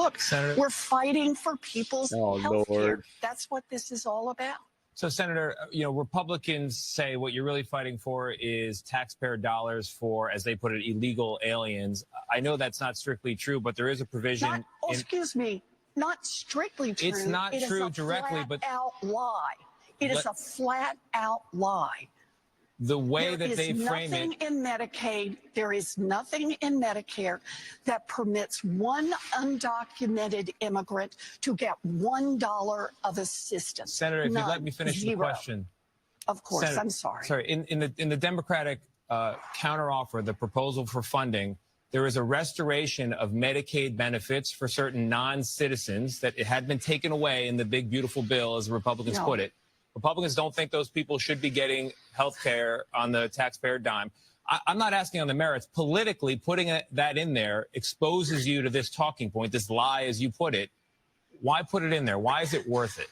Look, Senator, we're fighting for people's health care. That's what this is all about. So, Senator, Republicans say what you're really fighting for is taxpayer dollars for, as they put it, illegal aliens. I know that's not strictly true, but there is a provision. Excuse me, not strictly true. It's not true directly, but out lie. It is a flat out lie. The way that they frame it. There is nothing in Medicare that permits one undocumented immigrant to get $1 of assistance. Senator, if you let me finish the question. Of course, Senator, I'm sorry. Sorry, in the Democratic counteroffer, the proposal for funding, there is a restoration of Medicaid benefits for certain non-citizens that it had been taken away in the big, beautiful bill, as the Republicans put it. Republicans don't think those people should be getting health care on the taxpayer dime. I'm not asking on the merits. Politically, putting that in there exposes you to this talking point, this lie, as you put it. Why put it in there? Why is it worth it?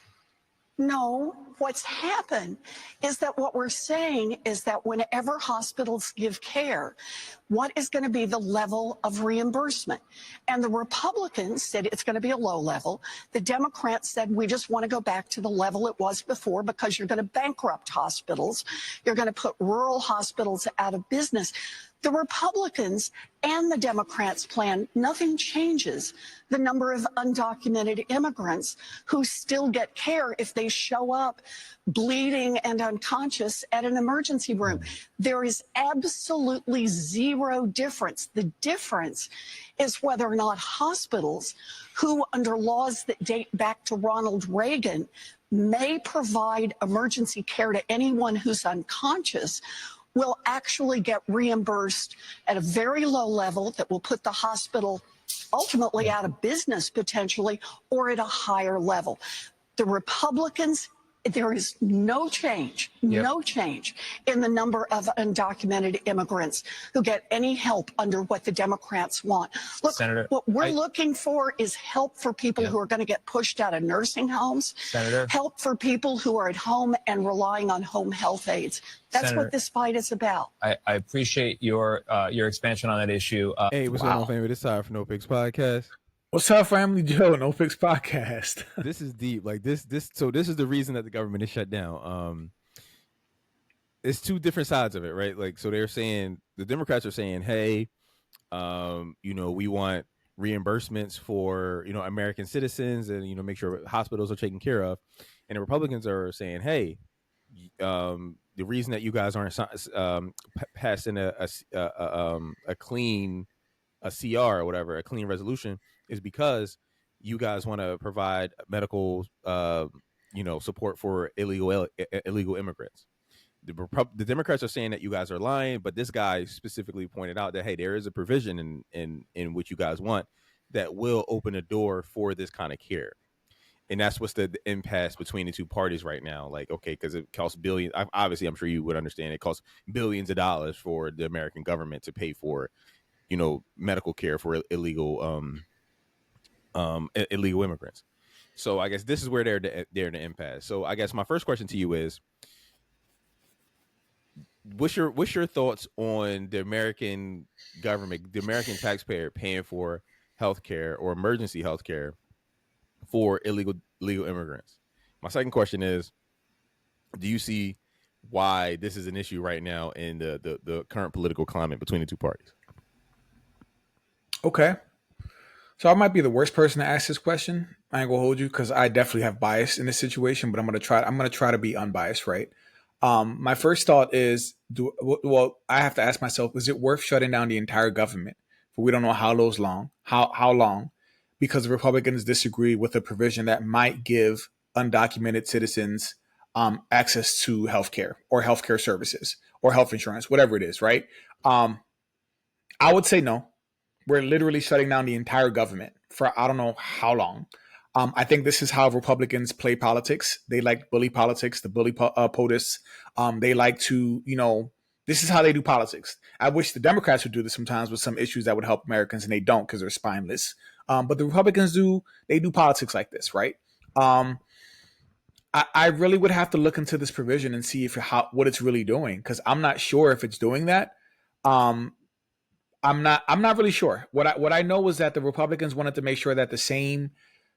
No, what's happened is that what we're saying is that whenever hospitals give care, what is going to be the level of reimbursement? And the Republicans said it's going to be a low level. The Democrats said we just want to go back to the level it was before because you're going to bankrupt hospitals. You're going to put rural hospitals out of business. The Republicans and the Democrats plan, nothing changes the number of undocumented immigrants who still get care if they show up bleeding and unconscious at an emergency room. There is absolutely zero difference. The difference is whether or not hospitals, who under laws that date back to Ronald Reagan, may provide emergency care to anyone who's unconscious, will actually get reimbursed at a very low level that will put the hospital ultimately out of business potentially, or at a higher level. The Republicans, there is no change in the number of undocumented immigrants who get any help under what the Democrats want. Look, Senator, what we're looking for is help for people who are going to get pushed out of nursing homes, Senator, help for people who are at home and relying on home health aides. That's Senator, what this fight is about. I appreciate your expansion on that issue. Hey, what's going on, family? This is time for No Picks Podcast. What's up, family? Joe, No Picks Podcast. This is deep. Like this is the reason that the government is shut down. It's two different sides of it, right? Like, so they're saying, the Democrats are saying, hey, we want reimbursements for, American citizens and, make sure hospitals are taken care of. And the Republicans are saying, hey, the reason that you guys aren't passing a clean, a CR or whatever, a clean resolution, is because you guys want to provide medical, support for illegal immigrants. The Democrats are saying that you guys are lying, but this guy specifically pointed out that, hey, there is a provision in which you guys want that will open a door for this kind of care. And that's what's the impasse between the two parties right now. Like, okay, because it costs billions. Obviously, I'm sure you would understand it costs billions of dollars for the American government to pay for, medical care for illegal immigrants. So I guess this is where they're in the impasse. So I guess my first question to you is, what's your thoughts on the American government, the American taxpayer paying for healthcare or emergency healthcare for illegal immigrants? My second question is, do you see why this is an issue right now in the current political climate between the two parties? Okay. So I might be the worst person to ask this question. I ain't gonna hold you because I definitely have bias in this situation, but I'm gonna try to be unbiased, right? My first thought is, I have to ask myself, is it worth shutting down the entire government for we don't know how long, because the Republicans disagree with a provision that might give undocumented citizens access to healthcare or healthcare services or health insurance, whatever it is, right? I would say no. We're literally shutting down the entire government for I don't know how long. I think this is how Republicans play politics. They like bully politics, the bully POTUS. They like to, this is how they do politics. I wish the Democrats would do this sometimes with some issues that would help Americans, and they don't because they're spineless. But the Republicans do politics like this, right? I really would have to look into this provision and see what it's really doing, because I'm not sure if it's doing that. I'm not really sure. What I know was that the Republicans wanted to make sure that the same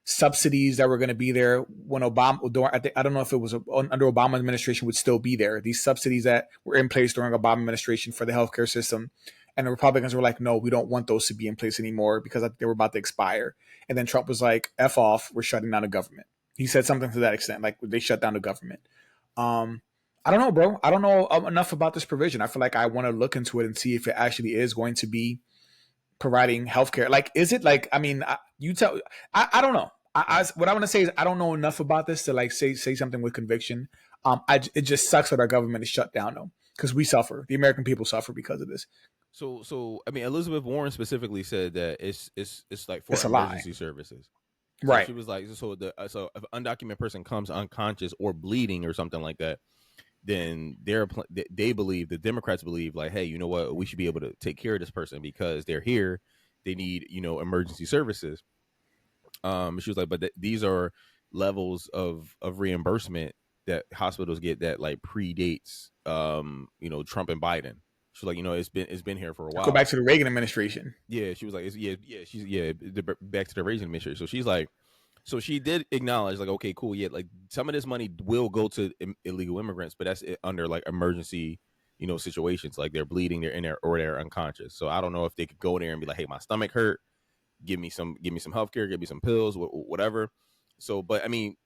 subsidies that were going to be there when Obama, I don't know if it was under Obama administration, would still be there. These subsidies that were in place during Obama administration for the healthcare system, and the Republicans were like, no, we don't want those to be in place anymore because they were about to expire. And then Trump was like, F off, we're shutting down the government. He said something to that extent, like they shut down the government. I don't know, bro. I don't know enough about this provision. I feel like I want to look into it and see if it actually is going to be providing healthcare. Like, is it like, I mean, you tell, I don't know. What I want to say is I don't know enough about this to like say something with conviction. It just sucks that our government is shut down though, because we suffer. The American people suffer because of this. So I mean, Elizabeth Warren specifically said that it's like for It's a emergency lie. services. So Right. she was like, so if an undocumented person comes unconscious or bleeding or something like that, then they believe, the Democrats believe, like, hey, you know what, we should be able to take care of this person because they're here. They need, emergency services. She was like, but these are levels of reimbursement that hospitals get that like predates, Trump and Biden. She's like, it's been here for a while. Go back to the Reagan administration. Yeah, she was like, back to the Reagan administration. So she's like, so she did acknowledge, like, okay, cool, yeah, like some of this money will go to illegal immigrants, but that's under like emergency, situations, like they're bleeding, they're in there, or they're unconscious. So I don't know if they could go there and be like, hey, my stomach hurt, give me some healthcare, give me some pills, whatever. So, but I mean,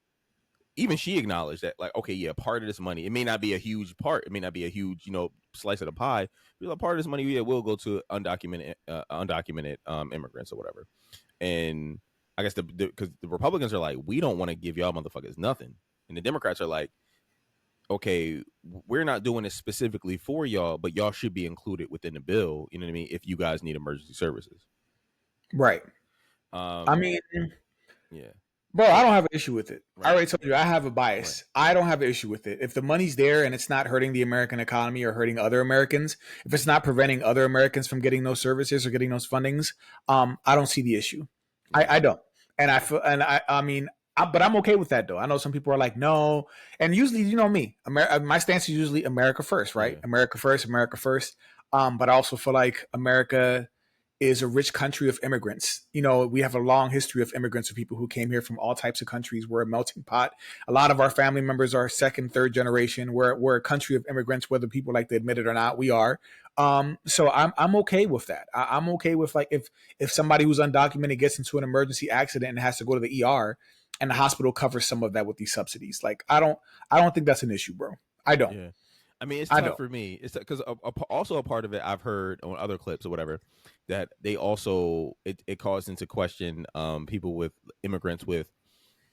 even she acknowledged that, like, okay, yeah, part of this money, it may not be a huge part, it may not be a huge, slice of the pie, but like, part of this money, yeah, will go to undocumented immigrants or whatever. And I guess because the Republicans are like, we don't want to give y'all motherfuckers nothing, and the Democrats are like, okay, we're not doing this specifically for y'all, but y'all should be included within the bill. You know what I mean? If you guys need emergency services, right? I mean, yeah. Bro, I don't have an issue with it. Right. I already told you I have a bias. Right. I don't have an issue with it. If the money's there and it's not hurting the American economy or hurting other Americans, if it's not preventing other Americans from getting those services or getting those fundings, I don't see the issue. I don't. And I mean, but I'm okay with that though. I know some people are like, no. And usually, you know me, my stance is usually America first, right? Yeah. America first. But I also feel like America is a rich country of immigrants. We have a long history of immigrants, of people who came here from all types of countries. We're a melting pot. A lot of our family members are second, third generation. We're a country of immigrants, whether people like to admit it or not. We are. So I'm okay with that. I'm okay with, like, if somebody who's undocumented gets into an emergency accident and has to go to the ER, and the hospital covers some of that with these subsidies. Like, I don't think that's an issue, bro. I don't. Yeah. I mean, it's tough for me. It's because also a part of it I've heard on other clips or whatever, that they also it calls into question people with immigrants with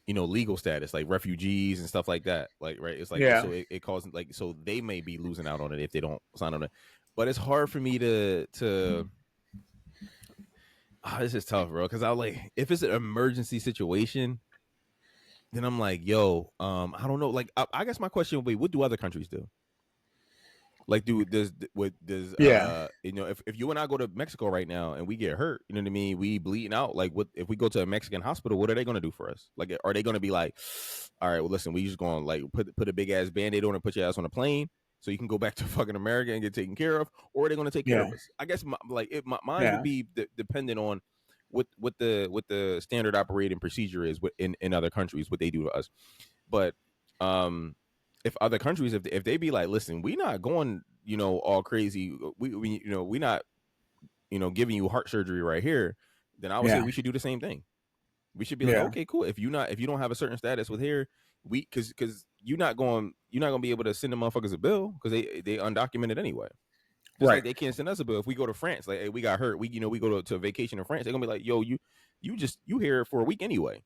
legal status, like refugees and stuff like that. Like, right, it's like, yeah. So it calls, like, so they may be losing out on it if they don't sign on it. But it's hard for me to this is tough, bro, because I like, if it's an emergency situation, then I'm like, yo, I don't know. Like, I guess my question would be, what do other countries do? Like, if you and I go to Mexico right now and we get hurt, you know what I mean? We bleeding out. Like, what if we go to a Mexican hospital? What are they going to do for us? Like, are they going to be like, all right, well, listen, we just going to like put a big ass Band-Aid on and put your ass on a plane so you can go back to fucking America and get taken care of? Or are they going to take care of us? I guess mine would be dependent on what the standard operating procedure is in other countries, what they do to us. But if other countries, if they be like, listen, we not going, all crazy, we not, giving you heart surgery right here, then I would say we should do the same thing. We should be like, okay, cool. If you don't have a certain status with here, because you're not gonna be able to send the motherfuckers a bill because they undocumented anyway. Just right. Like they can't send us a bill if we go to France. Like, hey, we got hurt. We go to a vacation in France. They're gonna be like, yo, you here for a week anyway.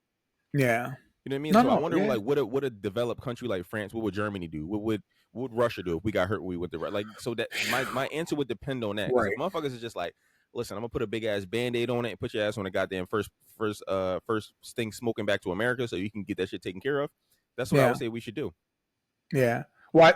Yeah. You know what I mean? I wonder, like, what a developed country like France, what would Germany do? What would Russia do if we got hurt when we went to, like? So that my answer would depend on that. Right. If motherfuckers is just like, listen, I'm gonna put a big ass Band-Aid on it and put your ass on the goddamn first thing smoking back to America so you can get that shit taken care of. That's what I would say we should do. Yeah. Well,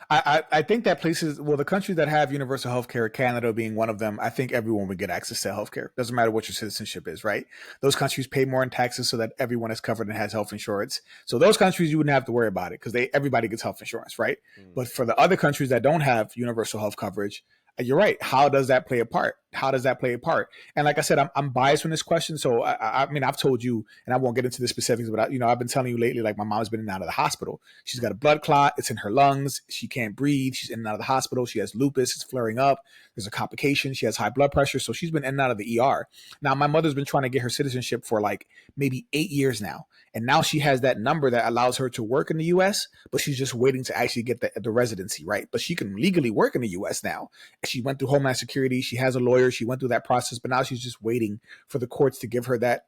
I think that places, well, the countries that have universal health care, Canada being one of them, I think everyone would get access to health care. Doesn't matter what your citizenship is, right? Those countries pay more in taxes so that everyone is covered and has health insurance. So those countries, you wouldn't have to worry about it because everybody gets health insurance, right? But for the other countries that don't have universal health coverage, you're right. How does that play a part? How does that play a part? And like I said, I'm biased on this question. So I mean, I've told you, and I won't get into the specifics, but I've been telling you lately, like my mom's been in and out of the hospital. She's got a blood clot. It's in her lungs. She can't breathe. She's in and out of the hospital. She has lupus. It's flaring up. There's a complication. She has high blood pressure. So she's been in and out of the ER. Now, my mother's been trying to get her citizenship for like maybe 8 years now. And now she has that number that allows her to work in the U.S., but she's just waiting to actually get the residency, right? But she can legally work in the U.S. now. She went through Homeland Security. She has a lawyer. She went through that process, but now she's just waiting for the courts to give her that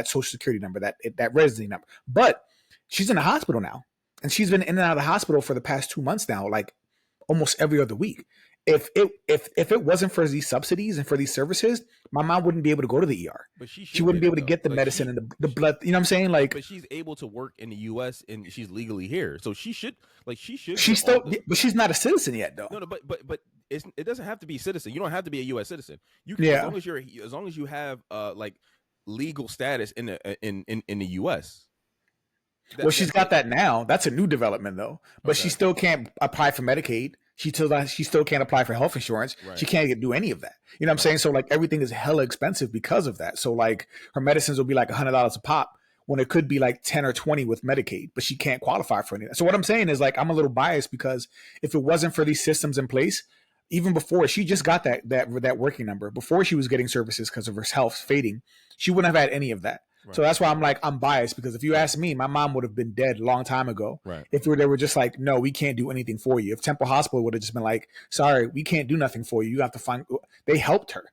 Social Security number, that residency number. But she's in the hospital now, and she's been in and out of the hospital for the past 2 months now, like almost every other week. If it wasn't for these subsidies and for these services, my mom wouldn't be able to go to the ER. But she wouldn't be able to get the medicine and the blood. You know what I'm saying? Like, but she's able to work in the U.S. and she's legally here, so she should. She's still, but she's not a citizen yet, though. No, but it doesn't have to be citizen. You don't have to be a U.S. citizen. You can, as long as you have like legal status in the U.S. Well, she's got that now. That's a new development, though. But she still can't apply for Medicaid. She still can't apply for health insurance. Right. She can't do any of that. You know what I'm saying? So like everything is hella expensive because of that. So like her medicines will be like $100 a pop when it could be like 10 or 20 with Medicaid, but she can't qualify for any of that. So what I'm saying is like I'm a little biased because if it wasn't for these systems in place, even before she just got that working number, before she was getting services because of her health fading, she wouldn't have had any of that. Right. So that's why I'm biased, because if you ask me, my mom would have been dead a long time ago. Right. If they were just like, no, we can't do anything for you. If Temple Hospital would have just been like, sorry, we can't do nothing for you. You have to find. They helped her.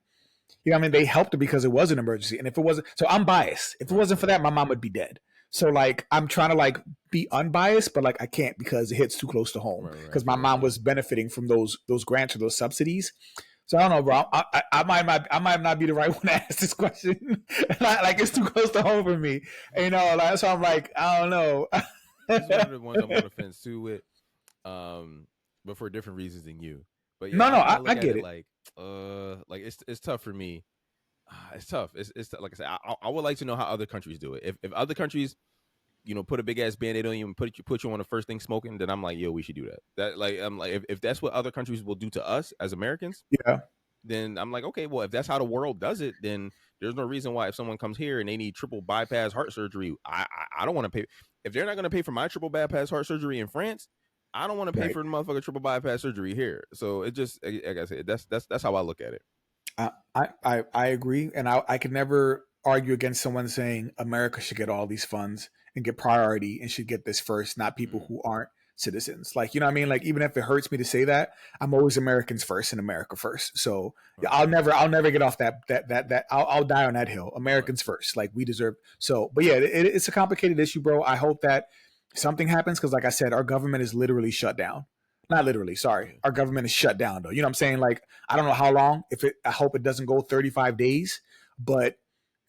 You know what I mean? They helped her because it was an emergency. And if it wasn't, so I'm biased. If it wasn't for that, my mom would be dead. So like I'm trying to like be unbiased, but like I can't because it hits too close to home. Because my mom was benefiting from those grants or those subsidies. So I don't know, bro. I might not be the right one to ask this question. Like it's too close to home for me. You know, like, so I'm like, I don't know. This is one of the ones I'm on the fence too with, but for different reasons than you. But yeah, I get it. Like it's tough for me. It's tough. It's like I said. I would like to know how other countries do it. If other countries, put a big ass Band-Aid on you and put you on the first thing smoking, then I'm like, yo, we should do that. That like I'm like, if that's what other countries will do to us as Americans, yeah, then I'm like, okay, well, if that's how the world does it, then there's no reason why if someone comes here and they need triple bypass heart surgery, I don't want to pay. If they're not going to pay for my triple bypass heart surgery in France, I don't want to pay for the motherfucking triple bypass surgery here. So it just, like I said, that's how I look at it. I agree, and I could never argue against someone saying America should get all these funds and get priority and should get this first, not people who aren't citizens. Like, you know what I mean? Like, even if it hurts me to say that, I'm always Americans first and America first. So yeah, I'll never get off that I'll die on that hill. Americans first. Like, we deserve. So, but yeah, it's a complicated issue, bro. I hope that something happens, because like I said, our government is literally shut down. Not literally, sorry. Our government is shut down, though. You know what I'm saying? Like, I don't know how long. I hope it doesn't go 35 days, but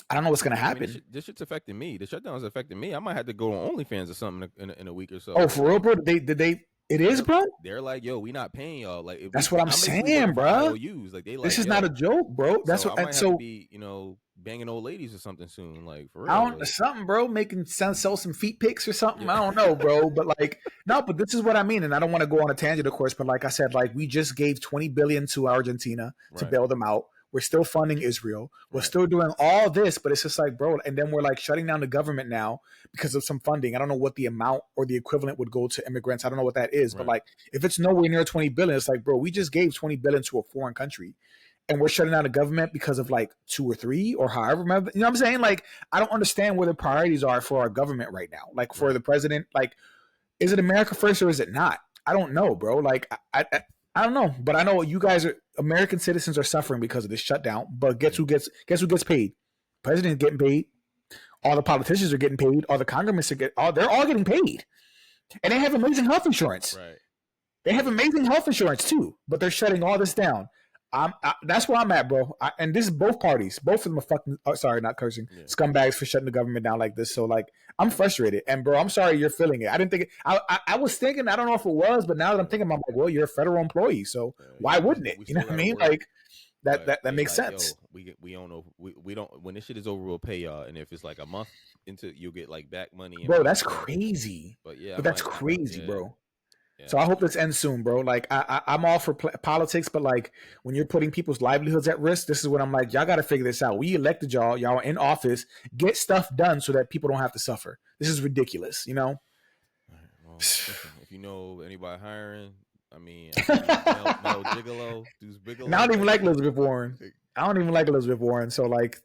I don't know what's going to happen. I mean, this shit's affecting me. The shutdown is affecting me. I might have to go on OnlyFans or something in a week or so. Oh, for real, bro? Did they? It is, bro? They're like, yo, we not paying y'all. Like, that's what I'm saying, bro. Like, this is not a joke, bro. That's so what. I might have to be, banging old ladies or something soon. Like, for real. I don't, something, bro. Sell some feet pics or something. Yeah. I don't know, bro. But like, no. But this is what I mean, and I don't want to go on a tangent, of course. But like I said, like we just gave $20 billion to Argentina to bail them out. We're still funding Israel. We're still doing all this, but it's just like, bro, and then we're like shutting down the government now because of some funding. I don't know what the amount or the equivalent would go to immigrants. I don't know what that is, but like if it's nowhere near $20 billion, it's like, bro, we just gave $20 billion to a foreign country and we're shutting down the government because of like 2 or 3 or however, you know what I'm saying? Like, I don't understand where the priorities are for our government right now. Like for the president, like, is it America first or is it not? I don't know, bro. Like, I don't know, but I know you guys are American citizens are suffering because of this shutdown. But guess who gets paid? President's getting paid. All the politicians are getting paid. All the congressmen they're all getting paid, and they have amazing health insurance. Right. They have amazing health insurance too, but they're shutting all this down. That's where I'm at, bro. And this is both parties. Both of them are fucking. Oh, sorry, not cursing. Yeah. Scumbags for shutting the government down like this. So like, I'm frustrated. And bro, I'm sorry you're feeling it. I didn't think. I was thinking. I don't know if it was, but now that I'm thinking, I'm like, well, you're a federal employee, so why wouldn't it? You know what I mean? Work. Like that makes sense. Yo, we don't know. We don't. When this shit is over, we'll pay y'all. And if it's like a month into, you'll get like back money. Bro, that's crazy. But yeah, but that's crazy, bro. Yeah. So I hope this ends soon, bro. Like I'm all for politics, but like when you're putting people's livelihoods at risk, this is what I'm like. Y'all got to figure this out. We elected y'all. Y'all are in office. Get stuff done so that people don't have to suffer. This is ridiculous. You know. Well, listen, if you know anybody hiring, I mean, Mel Gigolo, Deuce Bigelow. And I don't even like Elizabeth Warren. So like,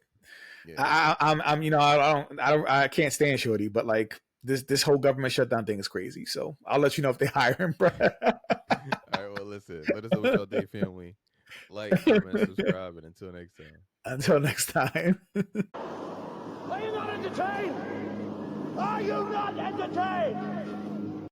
yeah. I'm you know I can't stand Shorty, but like this whole government shutdown thing is crazy. So I'll let you know if they hire him, bro. All right, well, listen, let us know what y'all think, family. Like, comment, subscribe, and until next time. Until next time. Are you not entertained? Are you not entertained?